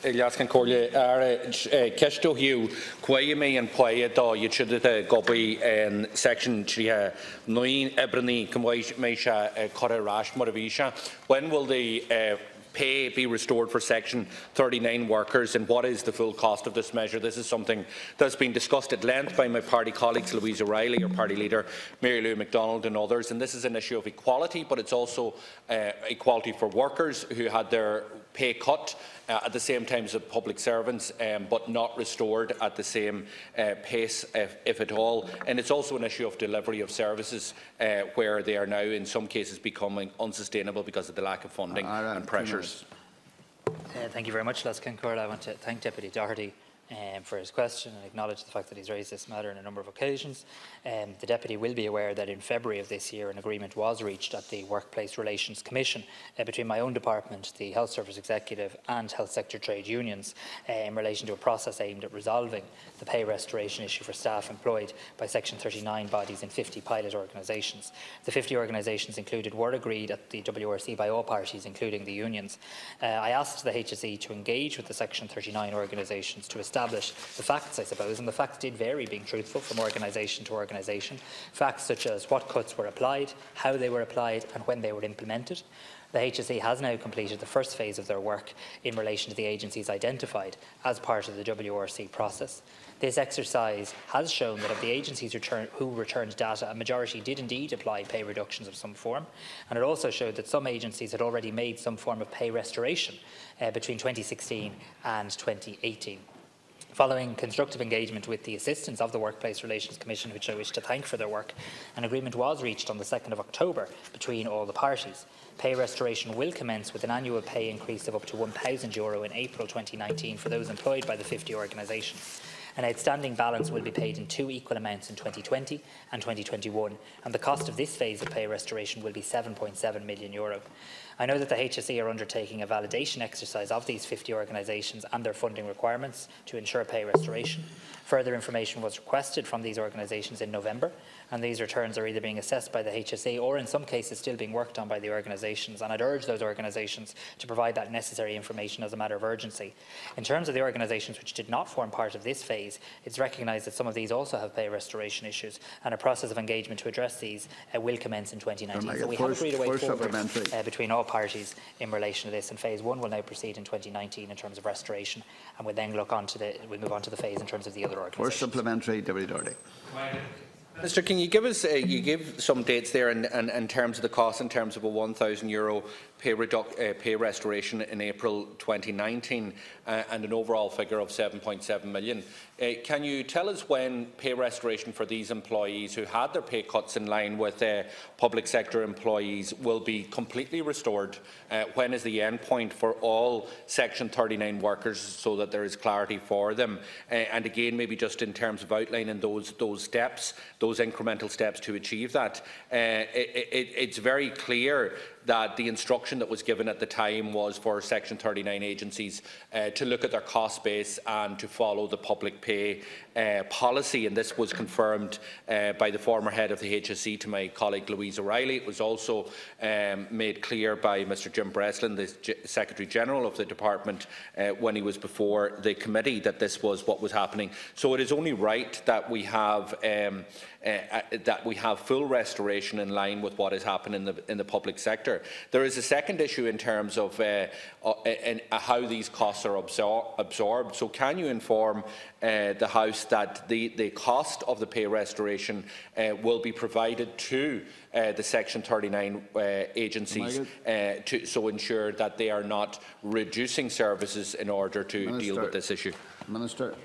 Jaskan Corley, Kesto Hugh, Quayme and Quaya da, you should Gobi and section 9 Ebrani, Kamwaisha, Kora Rash, Moravisha. When will the pay be restored for Section 39 workers, and what is the full cost of this measure? This is something that's been discussed at length by my party colleagues, Louise O'Reilly, your party leader, Mary Lou MacDonald and others, and this is an issue of equality, but it's also equality for workers who had their pay cut at the same time as the public servants, but not restored at the same pace, if at all. And it's also an issue of delivery of services, where they are now, in some cases, becoming unsustainable because of the lack of funding and pressures. Thank you very much, Laskin Court. I want to thank Deputy Doherty for his question and acknowledge the fact that he's raised this matter on a number of occasions. The Deputy will be aware that in February of this year an agreement was reached at the Workplace Relations Commission between my own department, the Health Service Executive and Health Sector trade unions in relation to a process aimed at resolving the pay restoration issue for staff employed by Section 39 bodies in 50 pilot organisations. The 50 organisations included were agreed at the WRC by all parties, including the unions. I asked the HSE to engage with the Section 39 organisations to establish the facts, I suppose, and the facts did vary, being truthful, from organisation to organisation. Facts such as what cuts were applied, how they were applied and when they were implemented. The HSE has now completed the first phase of their work in relation to the agencies identified as part of the WRC process. This exercise has shown that of the agencies who returned data, a majority did indeed apply pay reductions of some form, and it also showed that some agencies had already made some form of pay restoration between 2016 and 2018. Following constructive engagement with the assistance of the Workplace Relations Commission, which I wish to thank for their work, an agreement was reached on the 2nd of October between all the parties. Pay restoration will commence with an annual pay increase of up to €1,000 in April 2019 for those employed by the 50 organisations. An outstanding balance will be paid in 2 equal amounts in 2020 and 2021, and the cost of this phase of pay restoration will be €7.7 million. I know that the HSE are undertaking a validation exercise of these 50 organisations and their funding requirements to ensure pay restoration. Further information was requested from these organisations in November, and these returns are either being assessed by the HSE or in some cases still being worked on by the organisations, and I'd urge those organisations to provide that necessary information as a matter of urgency. In terms of the organisations which did not form part of this phase, it's recognised that some of these also have pay restoration issues, and a process of engagement to address these will commence in 2019. So we have agreed a way forward between all parties in relation to this, and phase 1 will now proceed in 2019 in terms of restoration, and we'll then look on to we'll move on to the phase in terms of the other organisations. First supplementary, Deputy Doherty. Minister, can you give us you give some dates there in terms of the cost, in terms of a €1,000 pay restoration in April 2019 and an overall figure of 7.7 million. Can you tell us when pay restoration for these employees who had their pay cuts in line with public sector employees will be completely restored? When is the end point for all Section 39 workers, so that there is clarity for them? And again, maybe just in terms of outlining those steps, those incremental steps to achieve that. It's very clear that the instruction that was given at the time was for Section 39 agencies to look at their cost base and to follow the public pay policy, and this was confirmed by the former head of the HSE to my colleague Louise O'Reilly. It was also made clear by Mr Jim Breslin, the Secretary General of the Department, when he was before the committee, that this was what was happening. So it is only right that we have full restoration in line with what has happened in the public sector. There is a second issue in terms of how these costs are absorbed. So can you inform the House that the cost of the pay restoration will be provided to the Section 39 agencies to so ensure that they are not reducing services in order to deal with this issue? Minister.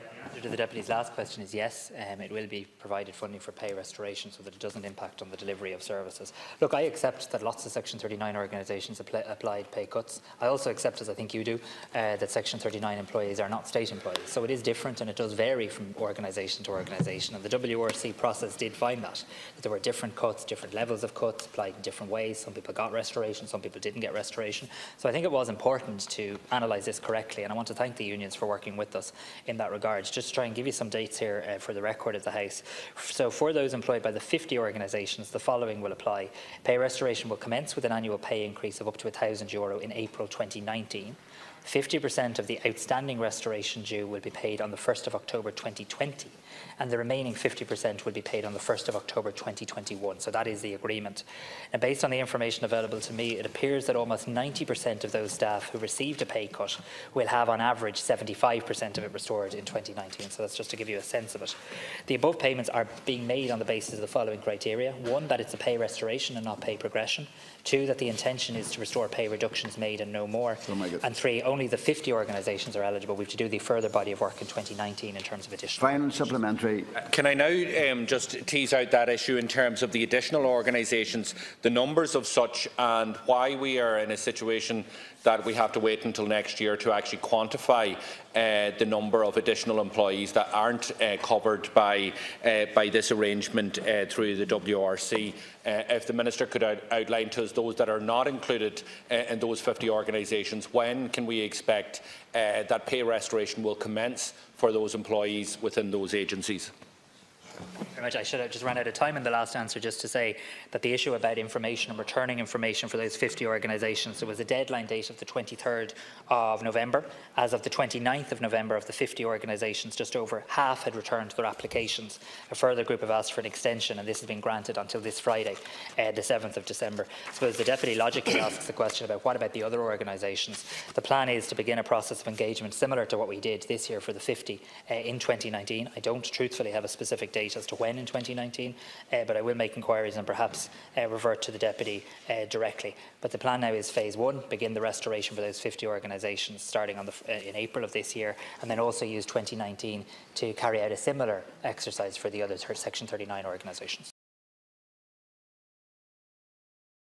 To the Deputy's last question is yes, it will be provided funding for pay restoration so that it doesn't impact on the delivery of services. Look, I accept that lots of Section 39 organisations applied pay cuts. I also accept, as I think you do, that Section 39 employees are not state employees. So it is different and it does vary from organisation to organisation. And the WRC process did find that there were different cuts, different levels of cuts applied in different ways. Some people got restoration, some people didn't get restoration. So I think it was important to analyse this correctly, and I want to thank the unions for working with us in that regard. Just to try and give you some dates here for the record of the House. So for those employed by the 50 organisations, the following will apply. Pay restoration will commence with an annual pay increase of up to €1,000 in April 2019. 50% of the outstanding restoration due will be paid on the 1st of October 2020, and the remaining 50% will be paid on the 1st of October 2021. So that is the agreement. And based on the information available to me, it appears that almost 90% of those staff who received a pay cut will have on average 75% of it restored in 2019. So that's just to give you a sense of it. The above payments are being made on the basis of the following criteria. 1, that it's a pay restoration and not pay progression. 2, that the intention is to restore pay reductions made and no more. And 3, only the 50 organisations are eligible. We have to do the further body of work in 2019 in terms of additional. Final supplementary. Can I now just tease out that issue in terms of the additional organisations, the numbers of such, and why we are in a situation that we have to wait until next year to actually quantify the number of additional employees that aren't covered by this arrangement through the WRC. If the Minister could outline to us those that are not included in those 50 organisations, when can we expect that pay restoration will commence for those employees within those agencies? Very much. I should have just run out of time in the last answer just to say that the issue about information and returning information for those 50 organisations, there was a deadline date of the 23rd of November. As of the 29th of November, of the 50 organisations, just over half had returned their applications. A further group have asked for an extension, and this has been granted until this Friday, the 7th of December. I suppose the Deputy logically asks the question about what about the other organisations. The plan is to begin a process of engagement similar to what we did this year for the 50 in 2019. I don't truthfully have a specific date as to when in 2019, but I will make inquiries and perhaps revert to the Deputy directly. But the plan now is phase 1, begin the restoration for those 50 organisations starting on in April of this year, and then also use 2019 to carry out a similar exercise for the other Section 39 organisations.